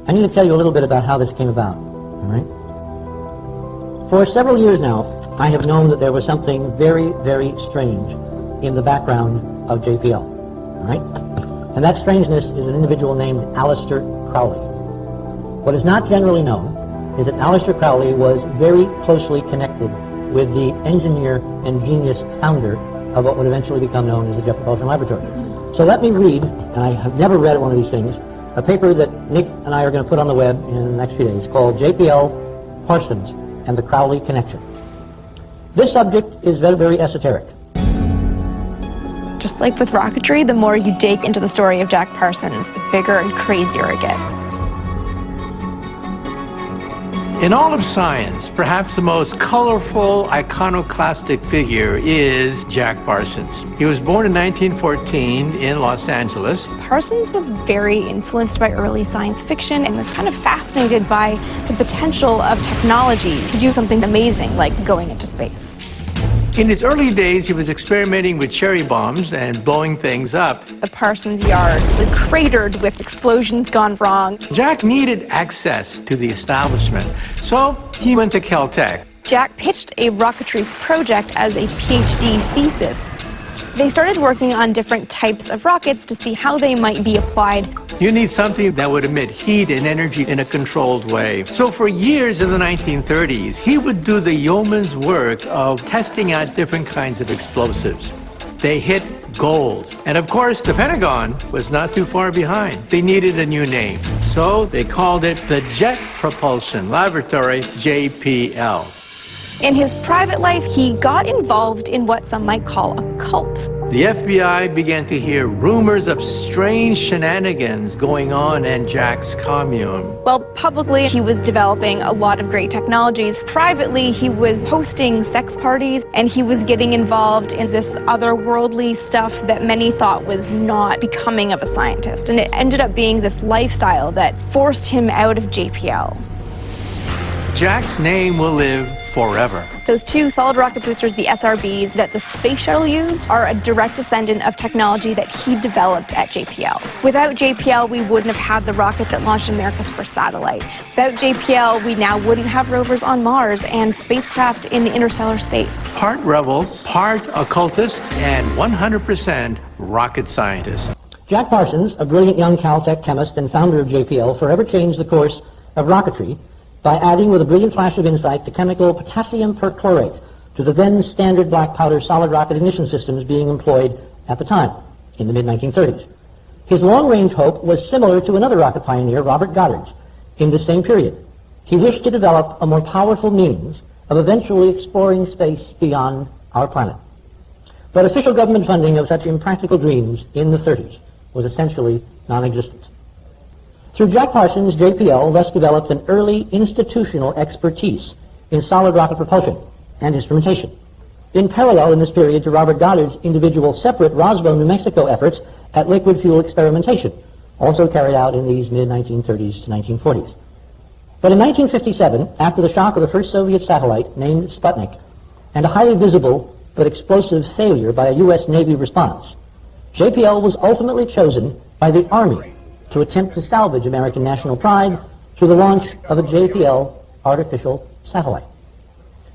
I need to tell you a little bit about how this came about, all right? For several years now, I have known that there was something very, very strange in the background of JPL, all right? And that strangeness is an individual named Aleister Crowley. What is not generally known is that Aleister Crowley was very closely connected with the engineer and genius founder of what would eventually become known as the Jet Propulsion Laboratory. So let me read, and I have never read one of these things, a paper that Nick and I are going to put on the web in the next few days called JPL, Parsons, and the Crowley Connection. This subject is very, very esoteric. Just like with rocketry, the more you dig into the story of Jack Parsons, the bigger and crazier it gets. In all of science, perhaps the most colorful, iconoclastic figure is Jack Parsons. He was born in 1914 in Los Angeles. Parsons was very influenced by early science fiction and was kind of fascinated by the potential of technology to do something amazing, like going into space. In his early days, he was experimenting with cherry bombs and blowing things up. The Parsons yard was cratered with explosions gone wrong. Jack needed access to the establishment, so he went to Caltech. Jack pitched a rocketry project as a PhD thesis. They started working on different types of rockets to see how they might be applied. You need something that would emit heat and energy in a controlled way. So for years in the 1930s, he would do the yeoman's work of testing out different kinds of explosives. They hit gold. And of course, the Pentagon was not too far behind. They needed a new name. So they called it the Jet Propulsion Laboratory, JPL. In his private life, he got involved in what some might call a cult. The FBI began to hear rumors of strange shenanigans going on in Jack's commune. Well, publicly, he was developing a lot of great technologies. Privately, he was hosting sex parties, and he was getting involved in this otherworldly stuff that many thought was not becoming of a scientist. And it ended up being this lifestyle that forced him out of JPL. Jack's name will live forever. Those two solid rocket boosters, the SRBs, that the space shuttle used, are a direct descendant of technology that he developed at JPL. Without JPL, we wouldn't have had the rocket that launched America's first satellite. Without JPL, we now wouldn't have rovers on Mars and spacecraft in interstellar space. Part rebel, part occultist, and 100% rocket scientist. Jack Parsons, a brilliant young Caltech chemist and founder of JPL, forever changed the course of rocketry by adding with a brilliant flash of insight the chemical potassium perchlorate to the then standard black powder solid rocket ignition systems being employed at the time, in the mid-1930s. His long-range hope was similar to another rocket pioneer, Robert Goddard's, in the same period. He wished to develop a more powerful means of eventually exploring space beyond our planet. But official government funding of such impractical dreams in the 30s was essentially non-existent. Through Jack Parsons, JPL thus developed an early institutional expertise in solid rocket propulsion and instrumentation. In parallel in this period to Robert Goddard's individual separate Roswell, New Mexico efforts at liquid fuel experimentation, also carried out in these mid-1930s to 1940s. But in 1957, after the shock of the first Soviet satellite named Sputnik, and a highly visible but explosive failure by a U.S. Navy response, JPL was ultimately chosen by the Army to attempt to salvage American national pride through the launch of a JPL artificial satellite.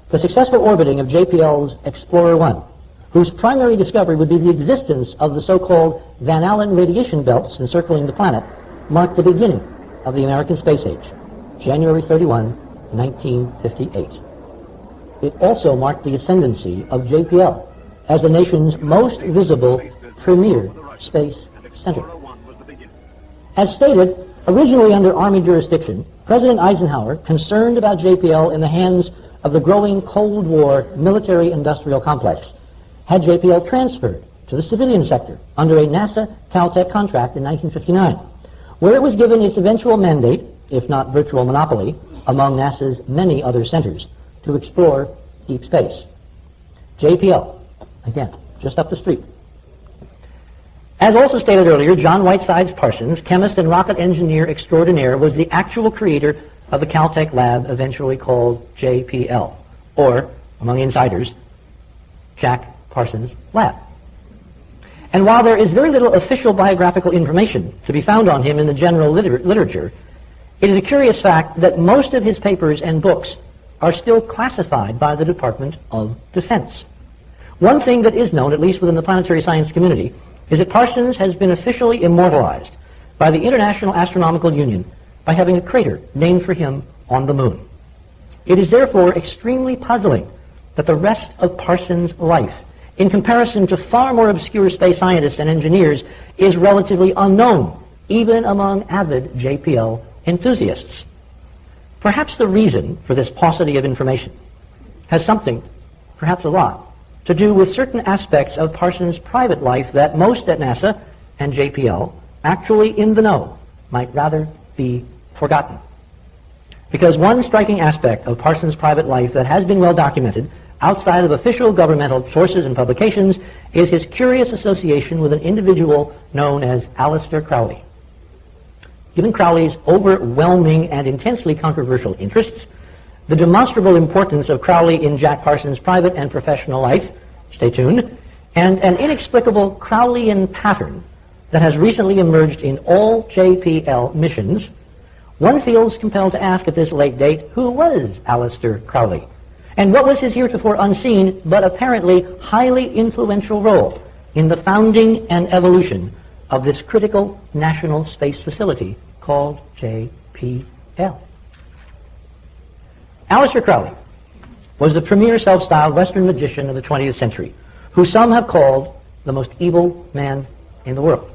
The successful orbiting of JPL's Explorer-1, whose primary discovery would be the existence of the so-called Van Allen radiation belts encircling the planet, marked the beginning of the American space age, January 31, 1958. It also marked the ascendancy of JPL as the nation's most visible premier space center. As stated, originally under Army jurisdiction, President Eisenhower, concerned about JPL in the hands of the growing Cold War military-industrial complex, had JPL transferred to the civilian sector under a NASA-Caltech contract in 1959, where it was given its eventual mandate, if not virtual monopoly, among NASA's many other centers, to explore deep space. JPL, again, just up the street. As also stated earlier, John Whitesides Parsons, chemist and rocket engineer extraordinaire, was the actual creator of the Caltech lab eventually called JPL, or, among insiders, Jack Parsons Lab. And while there is very little official biographical information to be found on him in the general literature, It is a curious fact that most of his papers and books are still classified by the Department of Defense. One thing that is known, at least within the planetary science community, is that Parsons has been officially immortalized by the International Astronomical Union by having a crater named for him on the moon. It is therefore extremely puzzling that the rest of Parsons' life, in comparison to far more obscure space scientists and engineers, is relatively unknown, even among avid JPL enthusiasts. Perhaps the reason for this paucity of information has something, perhaps a lot, to do with certain aspects of Parsons' private life that most at NASA and JPL, actually in the know, might rather be forgotten. Because one striking aspect of Parsons' private life that has been well documented outside of official governmental sources and publications is his curious association with an individual known as Aleister Crowley. Given Crowley's overwhelming and intensely controversial interests, the demonstrable importance of Crowley in Jack Parsons' private and professional life, stay tuned, and an inexplicable Crowleyan pattern that has recently emerged in all JPL missions, one feels compelled to ask at this late date, who was Aleister Crowley? And what was his heretofore unseen, but apparently highly influential role in the founding and evolution of this critical national space facility called JPL? Aleister Crowley was the premier self-styled Western magician of the 20th century, who some have called the most evil man in the world.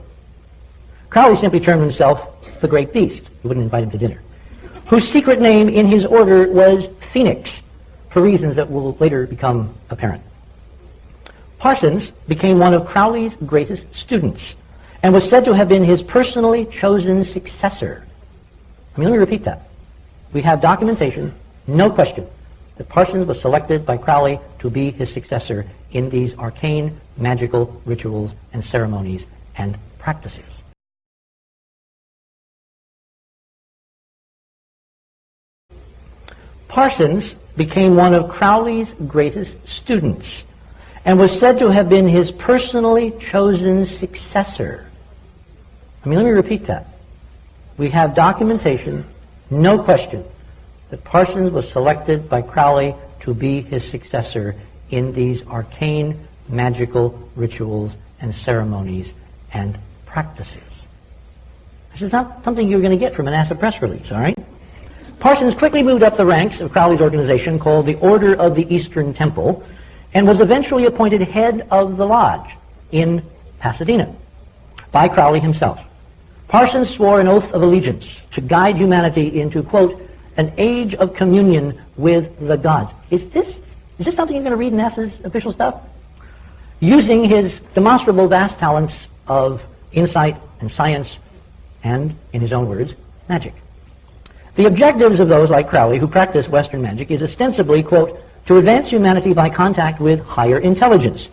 Crowley simply termed himself the Great Beast. He wouldn't invite him to dinner. Whose secret name in his order was Phoenix, for reasons that will later become apparent. Parsons became one of Crowley's greatest students and was said to have been his personally chosen successor. Let me repeat that. We have documentation, no question, that Parsons was selected by Crowley to be his successor in these arcane, magical rituals and ceremonies and practices. Parsons became one of Crowley's greatest students and was said to have been his personally chosen successor. Let me repeat that. We have documentation, no question, that Parsons was selected by Crowley to be his successor in these arcane, magical rituals and ceremonies and practices. This is not something you're going to get from a NASA press release, all right? Parsons quickly moved up the ranks of Crowley's organization called the Order of the Eastern Temple and was eventually appointed head of the lodge in Pasadena by Crowley himself. Parsons swore an oath of allegiance to guide humanity into, quote, an age of communion with the gods. Is this something you're going to read in NASA's official stuff? Using his demonstrable vast talents of insight and science and, in his own words, magic. The objectives of those like Crowley who practice Western magic is ostensibly, quote, to advance humanity by contact with higher intelligence.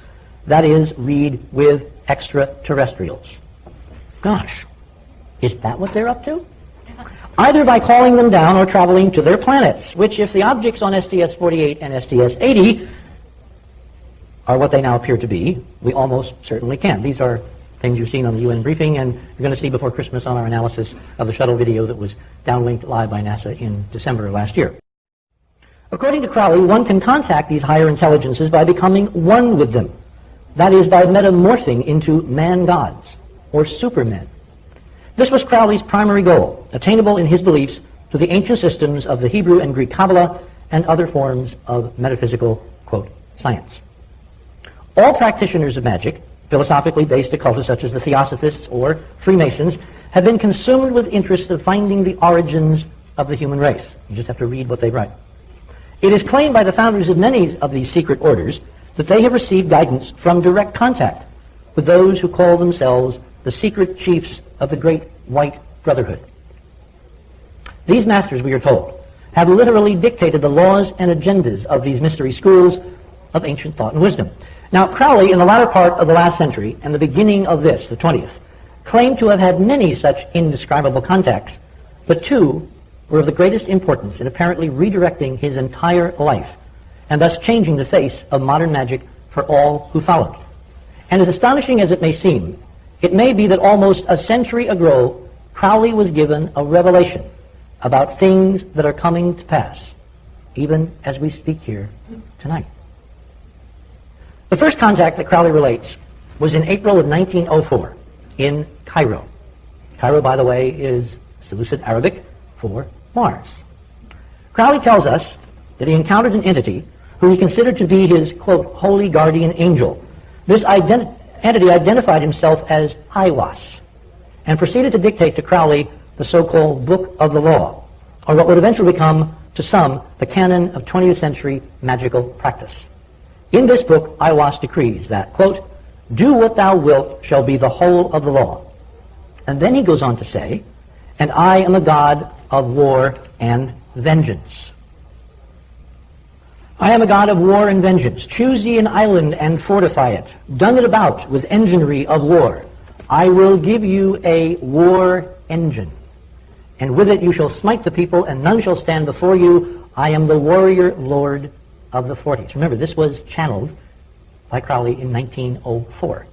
That is, read with extraterrestrials. Gosh, is that what they're up to? Either by calling them down or traveling to their planets, which if the objects on STS-48 and STS-80 are what they now appear to be, we almost certainly can. These are things you've seen on the UN briefing, and you're going to see before Christmas on our analysis of the shuttle video that was downlinked live by NASA in December of last year. According to Crowley, one can contact these higher intelligences by becoming one with them. That is, by metamorphing into man-gods, or supermen. This was Crowley's primary goal, attainable in his beliefs to the ancient systems of the Hebrew and Greek Kabbalah and other forms of metaphysical, quote, science. All practitioners of magic, philosophically based occultists such as the Theosophists or Freemasons, have been consumed with interest of finding the origins of the human race. You just have to read what they write. It is claimed by the founders of many of these secret orders that they have received guidance from direct contact with those who call themselves the secret chiefs of the Great White Brotherhood. These masters, we are told, have literally dictated the laws and agendas of these mystery schools of ancient thought and wisdom. Now, Crowley, in the latter part of the last century and the beginning of this, the 20th, claimed to have had many such indescribable contacts, but two were of the greatest importance in apparently redirecting his entire life and thus changing the face of modern magic for all who followed. And as astonishing as it may seem, it may be that almost a century ago, Crowley was given a revelation about things that are coming to pass, even as we speak here tonight. The first contact that Crowley relates was in April of 1904 in Cairo. Cairo, by the way, is Seleucid Arabic for Mars. Crowley tells us that he encountered an entity who he considered to be his, quote, holy guardian angel. This entity identified himself as Aiwas and proceeded to dictate to Crowley the so-called Book of the Law, or what would eventually become, to some, the canon of 20th century magical practice. In this book, Aiwas decrees that, quote, do what thou wilt shall be the whole of the law. And then he goes on to say, and I am a god of war and vengeance. I am a god of war and vengeance. Choose ye an island and fortify it. Dun it about with enginery of war. I will give you a war engine. And with it you shall smite the people, and none shall stand before you. I am the warrior lord of the 40s. Remember, this was channeled by Crowley in 1904.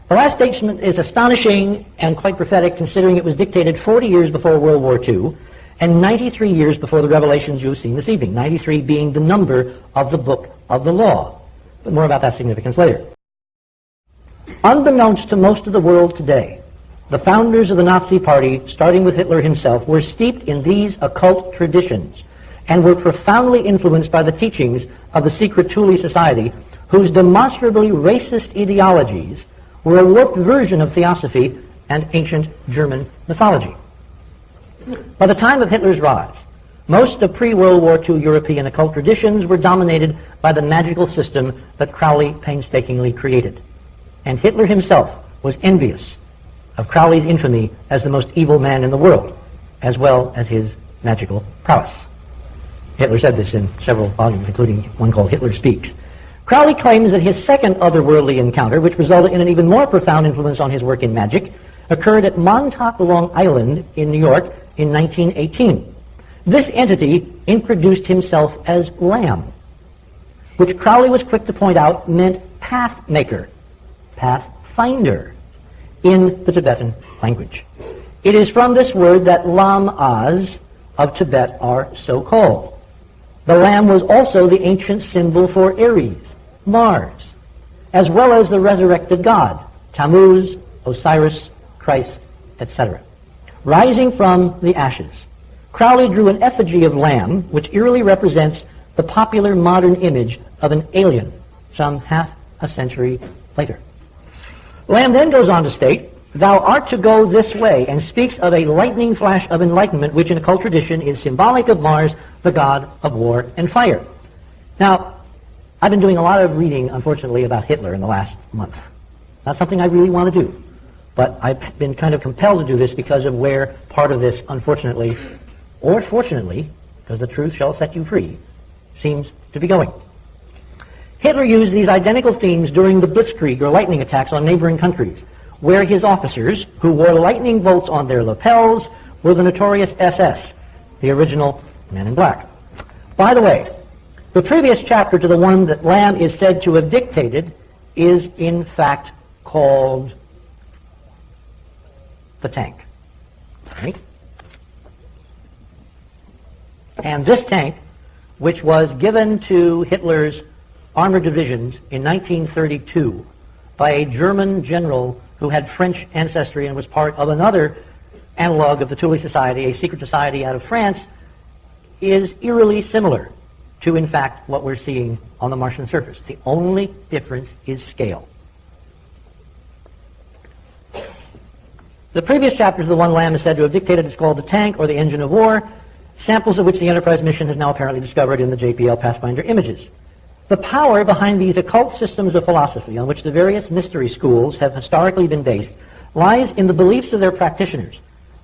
The last statement is astonishing and quite prophetic, considering it was dictated 40 years before World War II and 93 years before the revelations you have seen this evening, 93 being the number of the Book of the Law. But more about that significance later. Unbeknownst to most of the world today, the founders of the Nazi Party, starting with Hitler himself, were steeped in these occult traditions and were profoundly influenced by the teachings of the secret Thule Society, whose demonstrably racist ideologies were a warped version of theosophy and ancient German mythology. By the time of Hitler's rise, most of pre-World War II European occult traditions were dominated by the magical system that Crowley painstakingly created. And Hitler himself was envious of Crowley's infamy as the most evil man in the world, as well as his magical prowess. Hitler said this in several volumes, including one called Hitler Speaks. Crowley claims that his second otherworldly encounter, which resulted in an even more profound influence on his work in magic, occurred at Montauk, Long Island in New York in 1918. This entity introduced himself as Lamb, which Crowley was quick to point out meant pathmaker, pathfinder, in the Tibetan language. It is from this word that Lam-as of Tibet are so called. The lamb was also the ancient symbol for Ares, Mars, as well as the resurrected god, Tammuz, Osiris, Christ, etc. Rising from the ashes, Crowley drew an effigy of Lamb, which eerily represents the popular modern image of an alien, some half a century later. Lamb then goes on to state, thou art to go this way, and speaks of a lightning flash of enlightenment, which in occult tradition is symbolic of Mars, the god of war and fire. Now, I've been doing a lot of reading, unfortunately, about Hitler in the last month. Not something I really want to do, but I've been kind of compelled to do this because of where part of this, unfortunately, or fortunately, because the truth shall set you free, seems to be going. Hitler used these identical themes during the Blitzkrieg, or lightning attacks on neighboring countries, where his officers, who wore lightning bolts on their lapels, were the notorious SS, the original Men in Black. By the way, the previous chapter to the one that Lamb is said to have dictated is in fact called The Tank. Right? And this tank, which was given to Hitler's armored divisions in 1932 by a German general who had French ancestry and was part of another analog of the Thule Society, a secret society out of France, is eerily similar to, in fact, what we're seeing on the Martian surface. The only difference is scale. The previous chapters of the one Lamb is said to have dictated is called The Tank, or The Engine of War, samples of which the Enterprise mission has now apparently discovered in the JPL Pathfinder images. The power behind these occult systems of philosophy, on which the various mystery schools have historically been based, lies in the beliefs of their practitioners,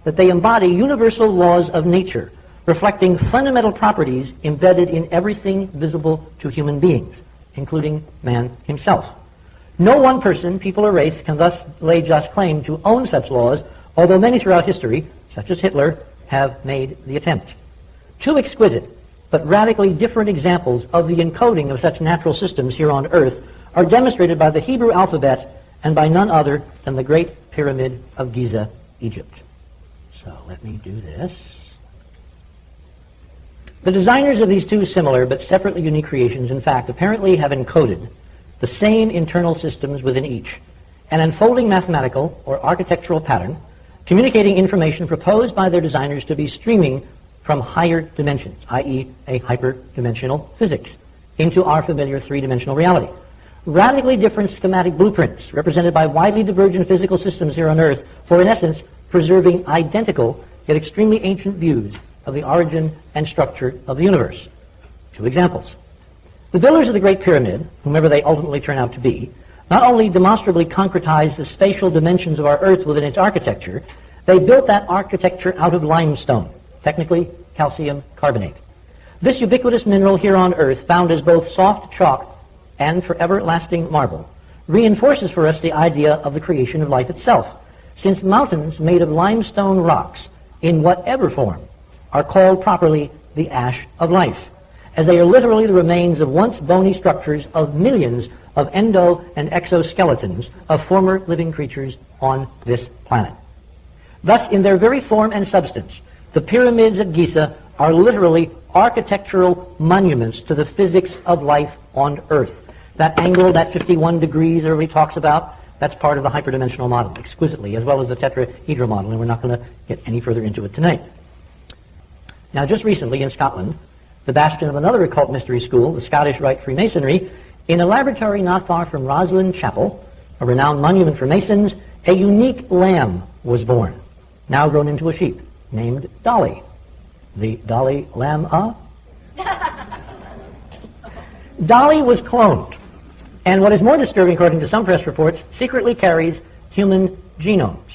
that they embody universal laws of nature, reflecting fundamental properties embedded in everything visible to human beings, including man himself. No one person, people, or race can thus lay just claim to own such laws, although many throughout history, such as Hitler, have made the attempt. Two exquisite but radically different examples of the encoding of such natural systems here on Earth are demonstrated by the Hebrew alphabet and by none other than the Great Pyramid of Giza, Egypt. So let me do this. The designers of these two similar but separately unique creations, in fact, apparently have encoded the same internal systems within each, an unfolding mathematical or architectural pattern communicating information proposed by their designers to be streaming from higher dimensions, i.e. a hyperdimensional physics, into our familiar three-dimensional reality. Radically different schematic blueprints represented by widely divergent physical systems here on Earth for, in essence, preserving identical yet extremely ancient views of the origin and structure of the universe. Two examples. The builders of the Great Pyramid, whomever they ultimately turn out to be, not only demonstrably concretized the spatial dimensions of our Earth within its architecture, they built that architecture out of limestone, technically calcium carbonate. This ubiquitous mineral here on Earth, found as both soft chalk and forever lasting marble, reinforces for us the idea of the creation of life itself, since mountains made of limestone rocks, in whatever form, are called properly the ash of life, as they are literally the remains of once bony structures of millions of endo and exoskeletons of former living creatures on this planet. Thus, in their very form and substance, the pyramids at Giza are literally architectural monuments to the physics of life on Earth. That angle, that 51 degrees everybody talks about, that's part of the hyperdimensional model, exquisitely, as well as the tetrahedral model, and we're not going to get any further into it tonight. Now, just recently in Scotland, the bastion of another occult mystery school, the Scottish Rite Freemasonry, in a laboratory not far from Roslin Chapel, a renowned monument for Masons, a unique lamb was born, now grown into a sheep, named Dolly. The Dolly Lamb-a? Dolly was cloned, and what is more disturbing, according to some press reports, secretly carries human genomes.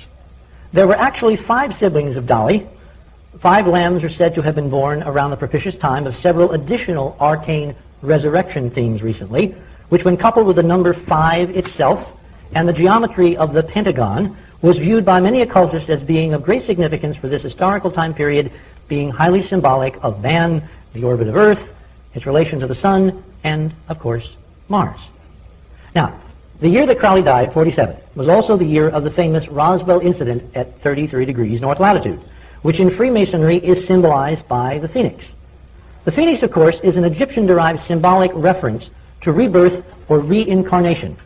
There were actually 5 siblings of Dolly. 5 lambs are said to have been born around the propitious time of several additional arcane resurrection themes recently, which when coupled with the number 5 itself and the geometry of the pentagon, was viewed by many occultists as being of great significance for this historical time period, being highly symbolic of man, the orbit of Earth, its relation to the Sun, and, of course, Mars. Now, the year that Crowley died, 47, was also the year of the famous Roswell incident at 33 degrees north latitude, which in Freemasonry is symbolized by the phoenix. The phoenix, of course, is an Egyptian-derived symbolic reference to rebirth or reincarnation.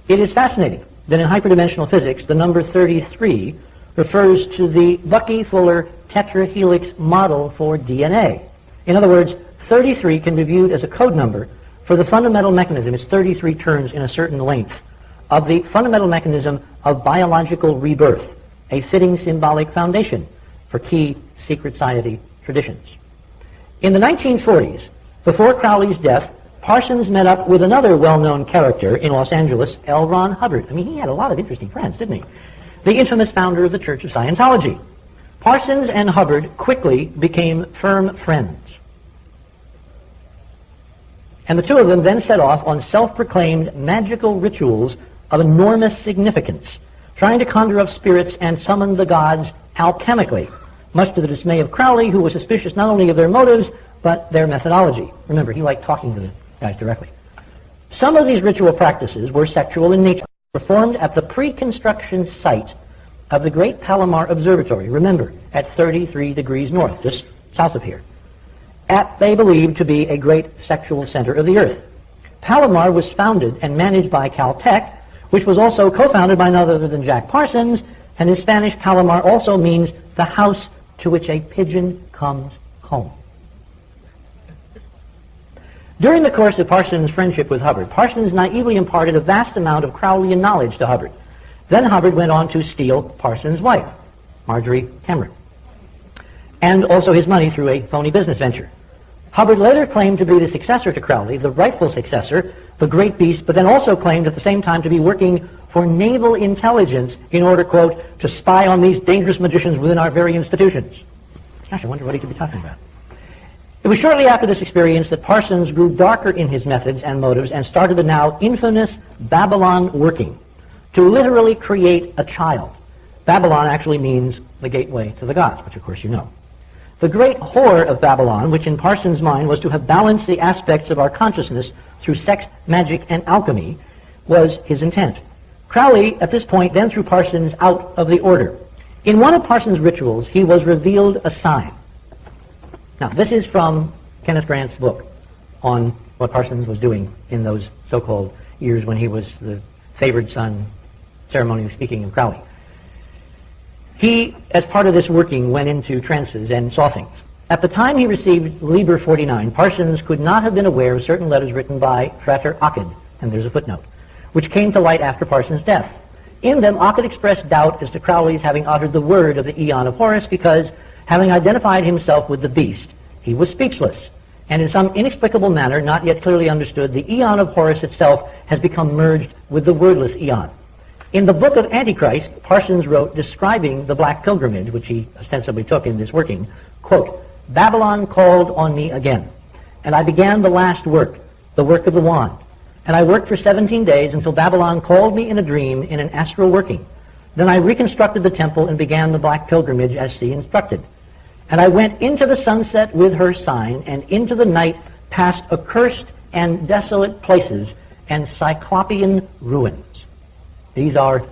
It is fascinating that in hyperdimensional physics, the number 33 refers to the Bucky-Fuller tetrahelix model for DNA. In other words, 33 can be viewed as a code number for the fundamental mechanism, it's 33 turns in a certain length, of the fundamental mechanism of biological rebirth, a fitting symbolic foundation for key secret society traditions. In the 1940s, before Crowley's death, Parsons met up with another well-known character in Los Angeles, L. Ron Hubbard. I mean, he had a lot of interesting friends, didn't he? The infamous founder of the Church of Scientology. Parsons and Hubbard quickly became firm friends. And the two of them then set off on self-proclaimed magical rituals of enormous significance, trying to conjure up spirits and summon the gods alchemically, much to the dismay of Crowley, who was suspicious not only of their motives, but their methodology. Remember, he liked talking to the guys directly. Some of these ritual practices were sexual in nature, performed at the pre-construction site of the Great Palomar Observatory, remember, at 33 degrees north, just south of here, at, they believed to be, a great sexual center of the Earth. Palomar was founded and managed by Caltech, which was also co-founded by none other than Jack Parsons, and in Spanish, Palomar also means the house to which a pigeon comes home. During the course of Parsons' friendship with Hubbard, Parsons naively imparted a vast amount of Crowleyan knowledge to Hubbard. Then Hubbard went on to steal Parsons' wife, Marjorie Cameron, and also his money through a phony business venture. Hubbard later claimed to be the successor to Crowley, the rightful successor, the great beast, but then also claimed at the same time to be working for naval intelligence in order, quote, to spy on these dangerous magicians within our very institutions. Gosh, I wonder what he could be talking about. It was shortly after this experience that Parsons grew darker in his methods and motives and started the now infamous Babylon working to literally create a child. Babylon actually means the gateway to the gods, which of course you know. The great whore of Babylon, which in Parsons' mind was to have balanced the aspects of our consciousness through sex, magic, and alchemy, was his intent. Crowley, at this point, then threw Parsons out of the order. In one of Parsons' rituals, he was revealed a sign. Now, this is from Kenneth Grant's book on what Parsons was doing in those so-called years when he was the favored son, ceremonially speaking, of Crowley. He, as part of this working, went into trances and saw things. At the time he received Liber 49, Parsons could not have been aware of certain letters written by Frater Occult, and there's a footnote, which came to light after Parsons' death. In them, Occult expressed doubt as to Crowley's having uttered the word of the Aeon of Horus because, having identified himself with the beast, he was speechless, and in some inexplicable manner, not yet clearly understood, the Aeon of Horus itself has become merged with the wordless Aeon. In the book of Antichrist, Parsons wrote, describing the Black Pilgrimage, which he ostensibly took in this working, quote, "Babylon called on me again, and I began the last work, the work of the wand. And I worked for 17 days until Babylon called me in a dream in an astral working. Then I reconstructed the temple and began the Black Pilgrimage as she instructed. And I went into the sunset with her sign, and into the night past accursed and desolate places and cyclopean ruins." These are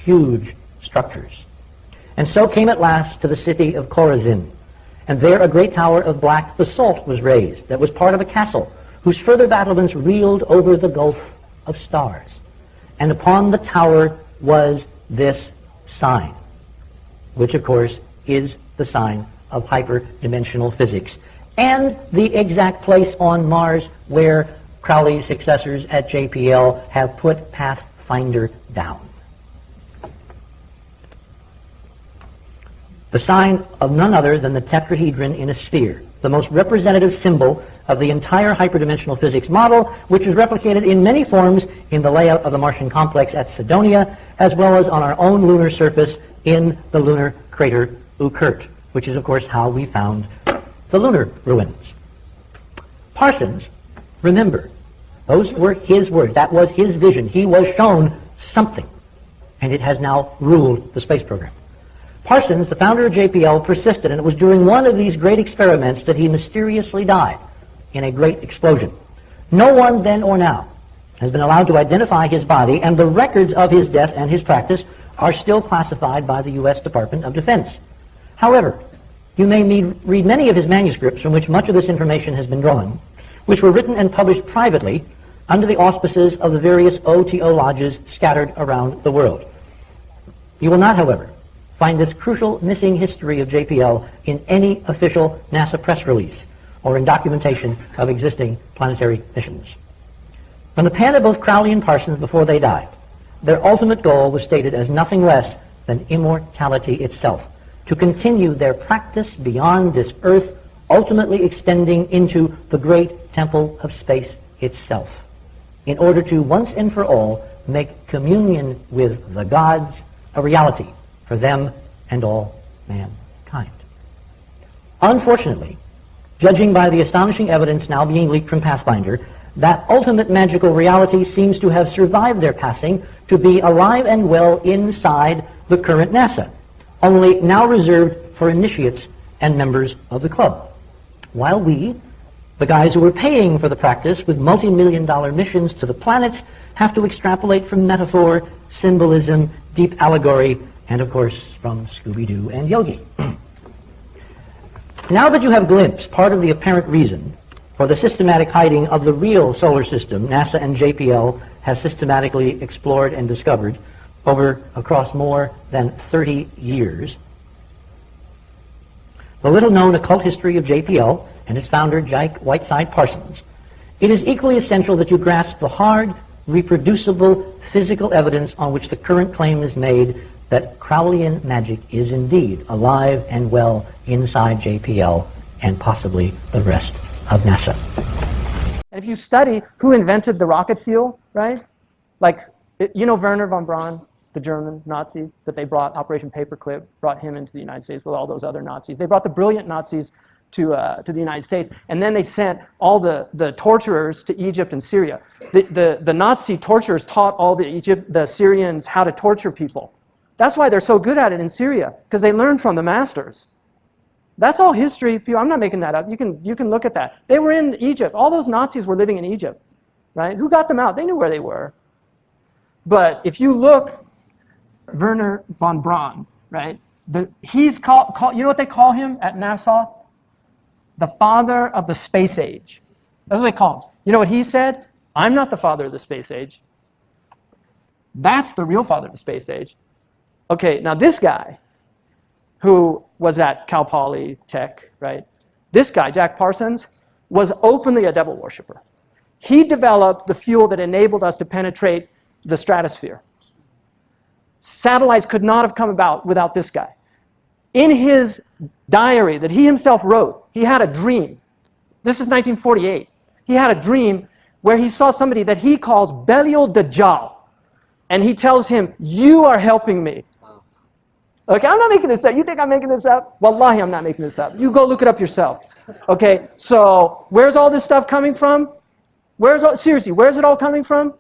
huge structures. "And so came at last to the city of Chorazin. And there a great tower of black basalt was raised, that was part of a castle, whose further battlements reeled over the gulf of stars. And upon the tower was this sign," which of course is the sign of hyperdimensional physics, and the exact place on Mars where Crowley's successors at JPL have put Pathfinder down. The sign of none other than the tetrahedron in a sphere, the most representative symbol of the entire hyperdimensional physics model, which is replicated in many forms in the layout of the Martian complex at Cydonia, as well as on our own lunar surface in the lunar crater Occult, which is, of course, how we found the lunar ruins. Parsons, remember, those were his words. That was his vision. He was shown something, and it has now ruled the space program. Parsons, the founder of JPL, persisted, and it was during one of these great experiments that he mysteriously died in a great explosion. No one then or now has been allowed to identify his body, and the records of his death and his practice are still classified by the U.S. Department of Defense. However, you may read many of his manuscripts from which much of this information has been drawn, which were written and published privately under the auspices of the various OTO lodges scattered around the world. You will not, however, find this crucial missing history of JPL in any official NASA press release or in documentation of existing planetary missions. From the pen of both Crowley and Parsons before they died, their ultimate goal was stated as nothing less than immortality itself, to continue their practice beyond this earth, ultimately extending into the great temple of space itself, in order to once and for all make communion with the gods a reality for them and all mankind. Unfortunately, judging by the astonishing evidence now being leaked from Pathfinder, that ultimate magical reality seems to have survived their passing to be alive and well inside the current NASA, only now reserved for initiates and members of the club. While we, the guys who were paying for the practice with multi-million-dollar missions to the planets, have to extrapolate from metaphor, symbolism, deep allegory, and of course from Scooby-Doo and Yogi. Now that you have glimpsed part of the apparent reason for the systematic hiding of the real solar system NASA and JPL have systematically explored and discovered across more than 30 years, the little-known occult history of JPL and its founder, Jake Whiteside Parsons, it is equally essential that you grasp the hard, reproducible, physical evidence on which the current claim is made that Crowleyan magic is indeed alive and well inside JPL and possibly the rest of NASA. And if you study who invented the rocket fuel, right? Like, you know Wernher von Braun, the German Nazi that they brought, Operation Paperclip, brought him into the United States with all those other Nazis. They brought the brilliant Nazis to the United States, and then they sent all the torturers to Egypt and Syria. The Nazi torturers taught all the Syrians how to torture people. That's why they're so good at it in Syria, because they learned from the masters. That's all history. I'm not making that up. You can look at that. They were in Egypt. All those Nazis were living in Egypt, right? Who got them out? They knew where they were. But if you look, Wernher von Braun, right? He's called, you know what they call him at NASA? the father of the space age. That's what they call him. You know what he said? I'm not the father of the space age. That's the real father of the space age. Okay, now this guy, who was at Cal Poly Tech, right? This guy, Jack Parsons, was openly a devil worshiper. He developed the fuel that enabled us to penetrate the stratosphere. Satellites could not have come about without this guy. In his diary that he himself wrote, he had a dream. This is 1948. He had a dream where he saw somebody that he calls Belial Dajjal. And he tells him, you are helping me. Okay, I'm not making this up. You think I'm making this up? Wallahi, I'm not making this up. You go look it up yourself. Okay, so where's all this stuff coming from? Seriously, where's it all coming from?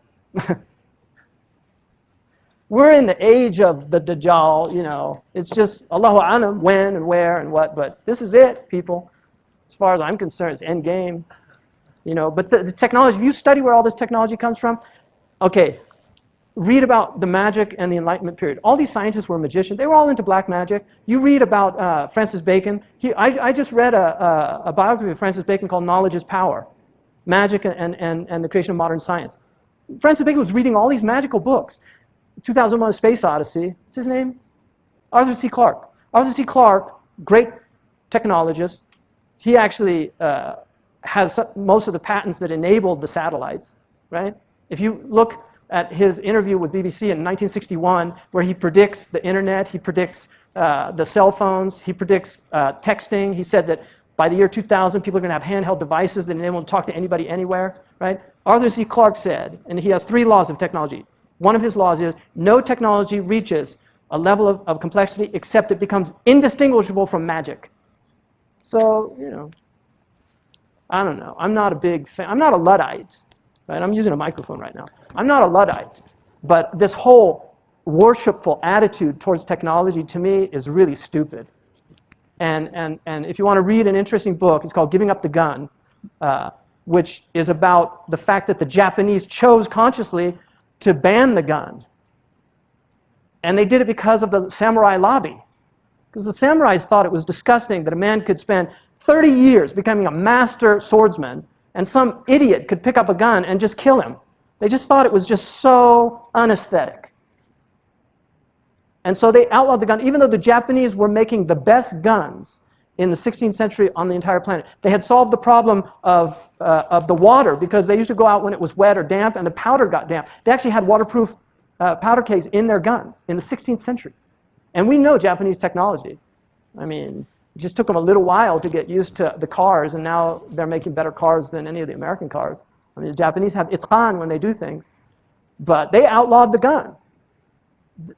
We're in the age of the Dajjal, you know. It's just Allahu A'lam, when and where and what, but this is it, people. As far as I'm concerned, it's end game. You know, but the technology, if you study where all this technology comes from, okay, read about the magic and the Enlightenment period. All these scientists were magicians. They were all into black magic. You read about Francis Bacon. I just read a biography of Francis Bacon called Knowledge is Power, Magic and the Creation of Modern Science. Francis Bacon was reading all these magical books. 2001: A Space Odyssey. What's his name? Arthur C. Clarke. Arthur C. Clarke, great technologist. He actually has most of the patents that enabled the satellites, right? If you look at his interview with BBC in 1961, where he predicts the internet, he predicts the cell phones, he predicts texting. He said that by the year 2000, people are going to have handheld devices that enable them to talk to anybody anywhere, right? Arthur C. Clarke said, and he has 3 laws of technology. One of his laws is, no technology reaches a level of complexity except it becomes indistinguishable from magic. So, you know, I don't know. I'm not a big fan. I'm not a Luddite. Right? I'm using a microphone right now. I'm not a Luddite. But this whole worshipful attitude towards technology, to me, is really stupid. And if you want to read an interesting book, it's called Giving Up the Gun, which is about the fact that the Japanese chose consciously to ban the gun. And they did it because of the samurai lobby. Because the samurais thought it was disgusting that a man could spend 30 years becoming a master swordsman and some idiot could pick up a gun and just kill him. They just thought it was just so unaesthetic. And so they outlawed the gun, even though the Japanese were making the best guns in the 16th century on the entire planet. They had solved the problem of the water, because they used to go out when it was wet or damp and the powder got damp. They actually had waterproof powder kegs in their guns in the 16th century. And we know Japanese technology. I mean, it just took them a little while to get used to the cars, and now they're making better cars than any of the American cars. I mean, the Japanese have itqan when they do things. But they outlawed the gun.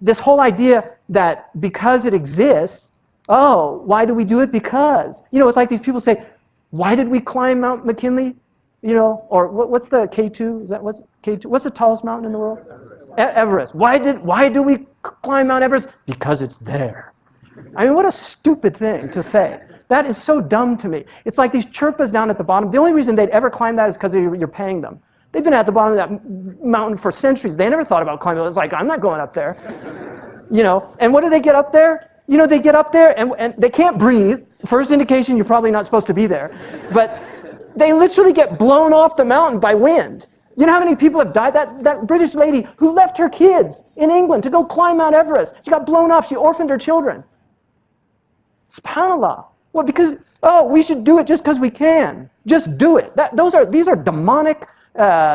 This whole idea that because it exists, oh, why do we do it? Because. You know, it's like these people say, why did we climb Mount McKinley? You know, or what's the K2? Is that what's K2? What's the tallest mountain in the world? Everest. Why do we climb Mount Everest? Because it's there. I mean, what a stupid thing to say. That is so dumb to me. It's like these Sherpas down at the bottom. The only reason they'd ever climb that is because you're paying them. They've been at the bottom of that mountain for centuries. They never thought about climbing. It's like, I'm not going up there. You know, and what do they get up there? You know, they get up there and they can't breathe. First indication you're probably not supposed to be there. But they literally get blown off the mountain by wind. You know how many people have died? That British lady who left her kids in England to go climb Mount Everest. She got blown off. She orphaned her children. SubhanAllah. Well, because, oh, we should do it just because we can. Just do it. These are demonic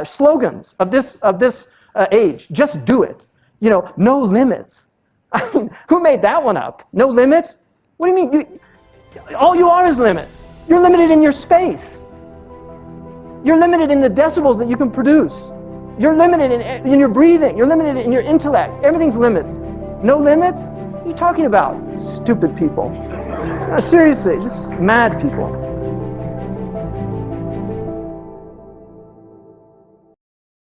slogans of this age. Just do it. You know, no limits. I mean, who made that one up? No limits? What do you mean? All you are is limits. You're limited in your space. You're limited in the decibels that you can produce. You're limited in your breathing. You're limited in your intellect. Everything's limits. No limits? What are you talking about? Stupid people. Seriously, just mad people.